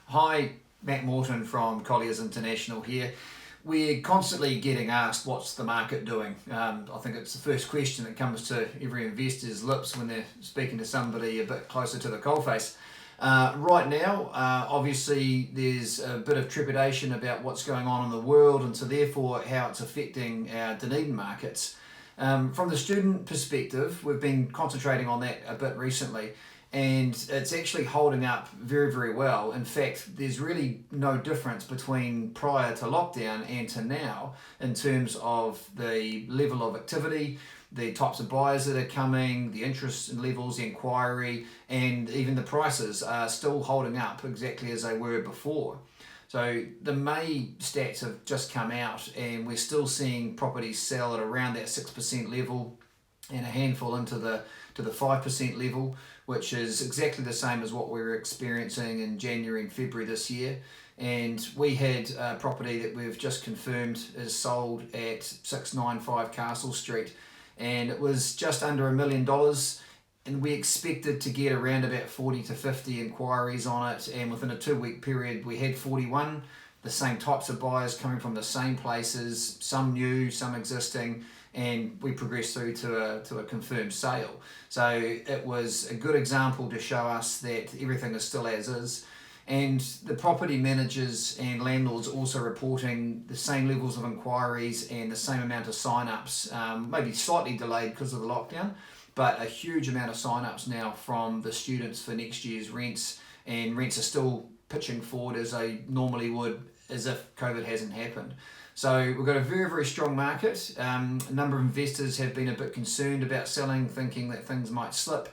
Hi, Matt Morton from Colliers International here. We're constantly getting asked what's the market doing. I think it's the first question that comes to every investor's lips when they're speaking to somebody a bit closer to the coalface. Right now, obviously, there's a bit of trepidation about what's going on in the world and so therefore how it's affecting our Dunedin markets. From the student perspective, we've been concentrating on that a bit recently, and it's actually holding up very, very well. In fact, there's really no difference between prior to lockdown and to now in terms of the level of activity, the types of buyers that are coming, the interest levels, the inquiry, and even the prices are still holding up exactly as they were before. So the May stats have just come out and we're still seeing properties sell at around that 6% level and a handful into the 5% level, which is exactly the same as what we were experiencing in January and February this year. And we had a property that we've just confirmed is sold at 695 Castle Street, and it was just under $1 million. And we expected to get around about 40 to 50 inquiries on it, and within a 2-week period we had 41, the same types of buyers coming from the same places, some new, some existing, and we progressed through to a confirmed sale. So it was a good example to show us that everything is still as is. And the property managers and landlords also reporting the same levels of inquiries and the same amount of sign-ups, maybe slightly delayed because of the lockdown, but a huge amount of sign-ups now from the students for next year's rents, and rents are still pitching forward as they normally would as if COVID hasn't happened. So we've got a very, very strong market. A number of investors have been a bit concerned about selling, thinking that things might slip,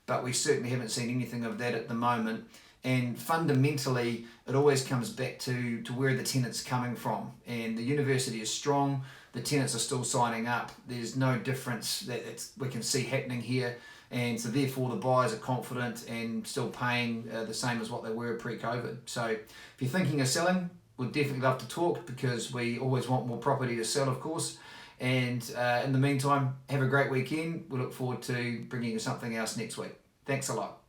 but we certainly haven't seen anything of that at the moment. And fundamentally, it always comes back to where the tenant's coming from. And the university is strong, the tenants are still signing up, there's no difference that we can see happening here. And so therefore the buyers are confident and still paying the same as what they were pre-COVID. So if you're thinking of selling, we'd definitely love to talk, because we always want more property to sell, of course. And in the meantime, have a great weekend. We look forward to bringing you something else next week. Thanks a lot.